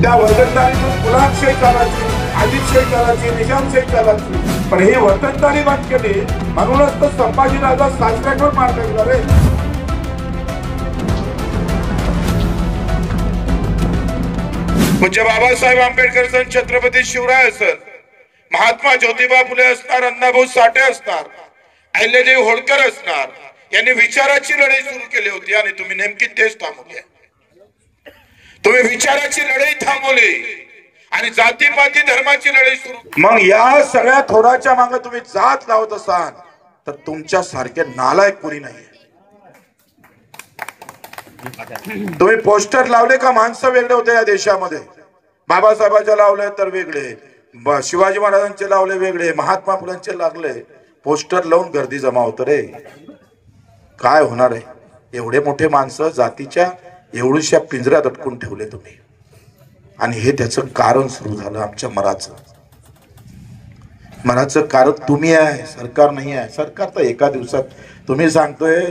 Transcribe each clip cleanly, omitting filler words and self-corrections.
त्या वतनदारीतून गुलामशाही चालायची, आदिलशाही चालायची, निजामशाही चालायची, पण हे वतनदारी बंद केली म्हणूनच तर संभाजीराजा सासऱ्याकडून मारला गेला रे. पूज्य बाबासाहेब आंबेडकर सण, छत्रपती शिवराय सण, महात्मा ज्योतिबा फुले असणार, अण्णाभाऊ साठे असणार, अहिल्यादेवी होळकर असणार, यांनी विचाराची लढाई सुरू केली होती आणि तुम्ही नेमकी तेच थांबवली. तुम्ही विचाराची लढाई थांबवली आणि जातीपाती धर्माची लढाई सुरू. मग या सगळ्या थोराच्या मागे तुम्ही जात लावत असाल तर तुमच्या सारखे नालायक कोणी नाही. तुम्ही पोस्टर लावले का माणसं वेगळे होते या देशामध्ये. बाबासाहेबांचे लावले तर वेगळे, शिवाजी महाराजांचे लावले वेगळे, महात्मा फुलेंचे लागले. पोस्टर लावून गर्दी जमा होत रे. काय होणार आहे. एवढे मोठे माणसं जातीच्या एवढ्याशा पिंजऱ्यात अटकून ठेवले तुम्ही. आणि हे त्याचं कारण सुरू झालं आमच्या मराचं कारण तुम्ही आहे, सरकार नाही आहे. सरकार तर एका दिवसात, तुम्ही सांगतोय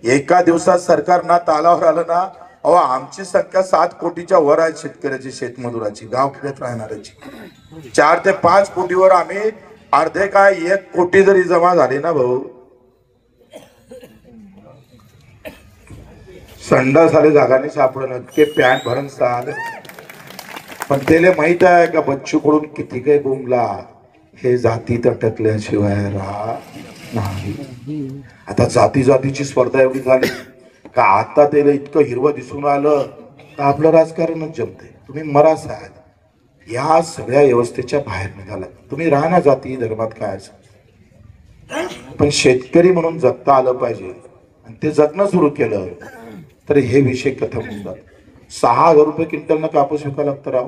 एका दिवसात सरकार ना तालावर आलं ना. अहो आमची संख्या 7 कोटीच्या वर आहे शेतकऱ्याची, शेतमजुराची, गावखेड्यात राहणाऱ्याची. 4 ते 5 कोटीवर आम्ही अर्धे काय 1 कोटी जरी जमा झाली ना भाऊ, संडास आले जागाने सापडणं के पॅन्ट भरून चाल. पण त्याला माहित आहे का बच्चू कडून किती काही बोंबला, हे जातीत अटकल्याशिवाय नाही. आता जातीची स्पर्धा एवढी झाली का आता त्याला इतकं हिरवं दिसून आलं तर आपलं राजकारणच जमते. तुम्ही मरास आहात, या सगळ्या व्यवस्थेच्या बाहेर निघाला. तुम्ही राहणार जाती धर्मात काय असं, पण शेतकरी म्हणून जगता आलं पाहिजे आणि ते जगणं सुरू केलं तर हे विषय कथम होतात. 6,000 रुपये क्विंटलनं कापूस विकायला लागतं राव.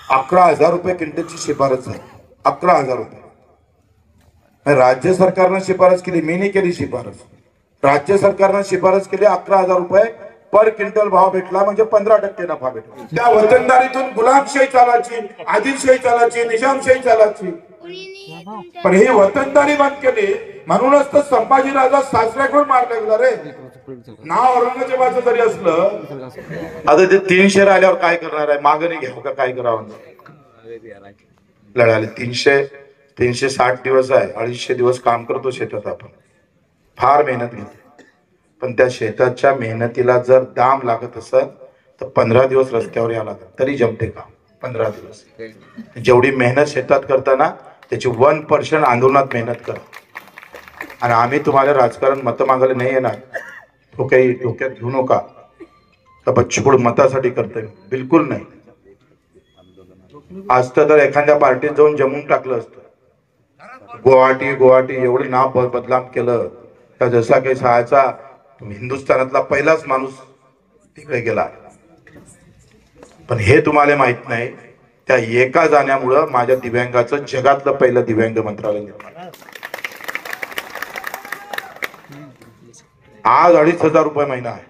11,000 रुपये क्विंटलची शिफारस आहे. 11,000 रुपये राज्य सरकारनं शिफारस केली, मी नाही केली शिफारस. राज्य सरकारनं शिफारस केली 11,000 रुपये पर क्विंटल भाव भेटला म्हणजे 15% नफा भेटला. त्या वतनदारीतून गुलामशाही चालायची, आदिलशाही चालायची, निजामशाही चालायची, पण हे वतनदारी बंद केली म्हणूनच तर संभाजीराजा सासऱ्याकडून मारला गेला रे. नाव औरंगजेबाचं जरी असलं, आता ते 300 आल्यावर काय करणार आहे, मागणी घ्यावं का काय करावं. लढाले 360 दिवस आहे, 250 दिवस काम करतो शेतात. आपण फार मेहनत घेतो, पण त्या शेताच्या मेहनतीला जर दाम लागत असेल तर 15 दिवस रस्त्यावर यावं लागत तरी जमते का. 15 दिवस जेवढी मेहनत शेतात करताना त्याची 1% आंदोलनात मेहनत करा. आणि आम्ही तुम्हाला राजकारण मतं मागायला नाही येणार, तो काही डोक्यात घेऊ नका का बच्चू कडू मतासाठी करतोय, बिलकुल नाही. आज तर एखाद्या पार्टीत जाऊन जमून टाकलं असतं. गुवाहाटी एवढं नाव बदनाम केलं का जसा काही सहायचा हिंदुस्थानातला पहिलाच माणूस तिकडे गेला. पण हे तुम्हाला माहित नाही, त्या एका जाण्यामुळं माझ्या दिव्यांगाचं जगातलं पहिलं दिव्यांग मंत्रालय निर्माण. आज 2,500 रुपये महिना आहे.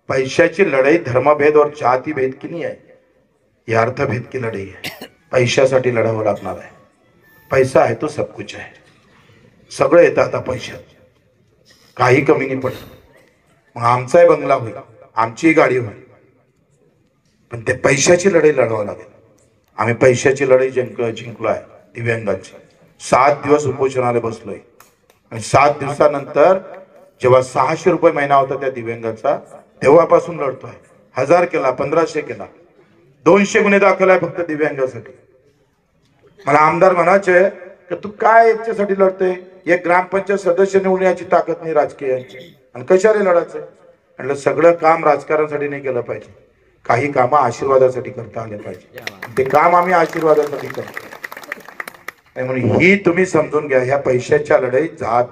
पैशाची लढाई धर्मभेद और जातीभेद की नाही आहे, ही अर्थभेद की लढाई आहे. पैशासाठी लढावं लागणार आहे. पैसा आहे तो सब कुछ आहे. सगळं येतं आता पैशात, काही कमी नाही पडत. मग आमचाही बंगला होईल, आमची गाडी होईल, पण ते पैशाची लढाई लढवावं लागेल. आम्ही पैशाची लढाई जिंकलो आहे दिव्यांगांची. 7 दिवस उपोषणाला बसलोय आणि 7 दिवसानंतर जेव्हा 600 रुपये महिना होता त्या दिव्यांगाचा, तेव्हापासून लढतोय. 1000 केला, 1500 केला, 200 गुन्हे दाखल आहे फक्त दिव्यांगासाठी. मला आमदार म्हणायचे की तू काय याच्यासाठी लढतोय, एक ग्रामपंचायत सदस्य निवडून याची ताकद नाही राजकीयांची आणि कशाला लढायचं. म्हटलं सगळं काम राजकारणासाठी नाही केलं पाहिजे, काही काम आशीर्वादासाठी करता आले पाहिजे. ते काम आम्ही आशीर्वादासाठी करतो. म्हणून ही तुम्ही समजून घ्या, ह्या पैशाच्या लढाईत जात